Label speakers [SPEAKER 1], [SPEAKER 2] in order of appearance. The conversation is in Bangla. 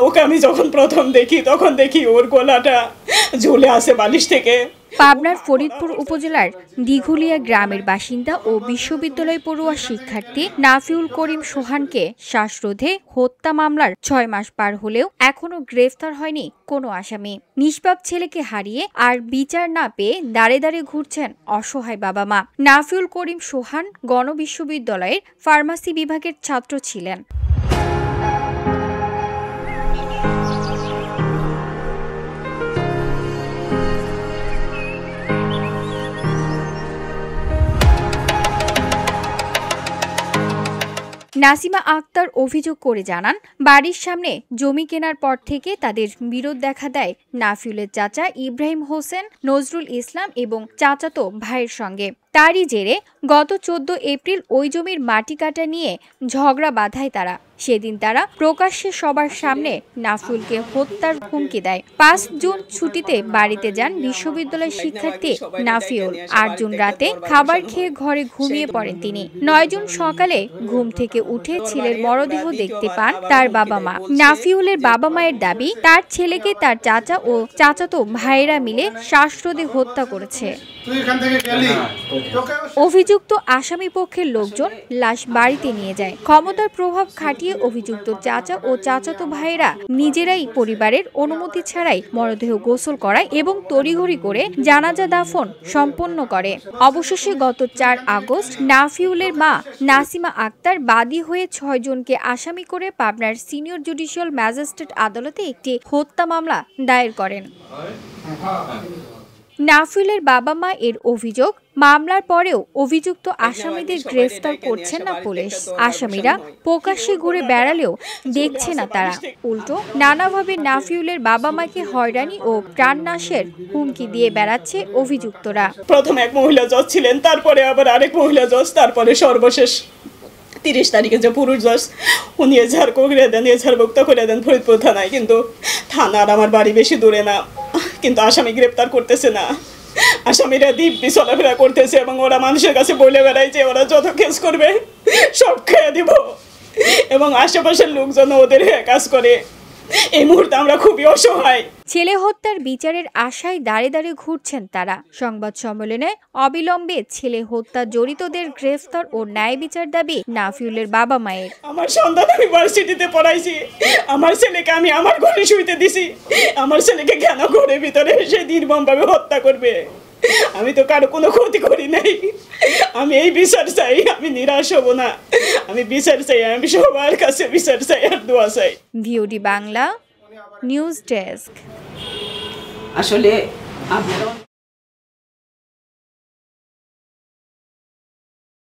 [SPEAKER 1] ওকে আমি যখন প্রথম দেখি তখন দেখি ওর গলাটা ঝুলে আছে বালিশ থেকে।
[SPEAKER 2] পাবনার ফরিদপুর উপজেলার দিঘুলিয়া গ্রামের বাসিন্দা ও বিশ্ববিদ্যালয় পড়ুয়া শিক্ষার্থী নাফিউল করিম সোহানকে শ্বাসরোধে হত্যা মামলার ৬ মাস পার হলেও এখনো গ্রেফতার হয়নি কোনো আসামি। নিষ্পাপ ছেলেকে হারিয়ে আর বিচার না পেয়ে দাঁড়ে দাঁড়ে ঘুরছেন অসহায় বাবা মা। নাফিউল করিম সোহান গণবিশ্ববিদ্যালয়ের ফার্মাসি বিভাগের ছাত্র ছিলেন। নাসিমা আক্তার অভিযোগ করে জানান, বাড়ির সামনে জমি কেনার পর থেকে তাদের বিরোধ দেখা দেয় নাফিউলের চাচা ইব্রাহিম হোসেন, নজরুল ইসলাম এবং চাচাতো ভাইয়ের সঙ্গে। তারই জেরে গত ১৪ এপ্রিল ওই জমির মাটি কাটা নিয়ে ঝগড়া বাঁধায় তারা। সেদিন তারা প্রকাশ্যে সবার সামনে নাফিউলকে হত্যার হুমকি দেয়। ৫ জুন ছুটিতে বাড়িতে যান বিশ্ববিদ্যালয় শিক্ষার্থী নাফিউল। ৮ জুন রাতে খাবার খেয়ে ঘরে ঘুমিয়ে পড়েন তিনি। ৯ জুন সকালে ঘুম থেকে উঠে ছেলের মরদেহ দেখতে পান তার বাবা মা। নাফিউলের বাবা মায়ের দাবি, তার ছেলেকে তার চাচা ও চাচাতো ভাইয়েরা মিলে শ্বাসরোধে হত্যা করেছে। অভিযুক্ত আসামি পক্ষের লোকজন লাশ বাড়িতে নিয়ে যায়। ক্ষমতার প্রভাব খাটিয়ে অভিযুক্ত চাচা ও চাচাতো ভাইয়েরা নিজেরাই পরিবারের অনুমতি ছাড়াই মরদেহ গোসল করায় এবং তড়িঘড়ি করে জানাজা দাফন সম্পন্ন করে। অবশেষে গত ৪ আগস্ট নাফিউলের মা নাসিমা আক্তার বাদী হয়ে ৬ জনকে আসামি করে পাবনার সিনিয়র জুডিশিয়াল ম্যাজিস্ট্রেট আদালতে একটি হত্যা মামলা দায়ের করেন। নাফিউলের বাবা মা এর অভিযোগ, মামলার পরেও অভিযুক্ত আসামিদের গ্রেফতার করছেন না পুলিশ। আসামিরা প্রকাশ্যে ঘুরে বেড়ালেও দেখছে না তারা, উল্টো নানাভাবে নাফিউলের বাবা মাকে হয়রানি ও প্রাণনাশের হুমকি দিয়ে বেড়াচ্ছে অভিযুক্তরা।
[SPEAKER 1] প্রথম এক মহিলা জজ ছিলেন, তারপরে আবার আরেক মহিলা জজ, তারপরে সর্বশেষ ৩০ তারিখে যে পুরুষ জজ, উনি এজাহার করে দেন, এজাহারভুক্ত করে দেন ফরিদপুর থানায়। কিন্তু থানার আমার বাড়ি বেশি দূরে না, কিন্তু আসামি গ্রেপ্তার করতেছে না। আসামিরা দিব্যি চলাফেরা করতেছে এবং ওরা মানুষের কাছে বলে বেড়ায় যে ওরা যত কেস করবে সব খেয়ে দিব, এবং আশেপাশের লোকজন ওদের কাজ করে। এই মুহূর্তে আমরা খুবই অসহায়।
[SPEAKER 2] ছেলে হত্যার বিচারের আশায় দাঁড়ে দাঁড়ে ঘুরছেন তারা। সংবাদ সম্মেলনে অবিলম্বে ছেলে হত্যা জড়িতদের গ্রেফতার ও ন্যায় বিচার দাবি নাফিউলের বাবা মায়ের।
[SPEAKER 1] আমার সন্তান আমি ভার্সিটিতে পড়াইছি, আমার ছেলেকে আমি আমার ঘরে শুইতে দিছি, আমার ছেলেকে কেন ঘরের ভিতরে এসে নির্মমভাবে হত্যা করবে? আমি তো কারো কোনো ক্ষতি করি নাই। আমি এই বিচার চাই, আমি নিরাশ হব না। আমি বিচার চাই, আমি সবার কাছে বিচার চাই আর দোয়া চাই।
[SPEAKER 2] VOD Bangla news desk.
[SPEAKER 3] আসলে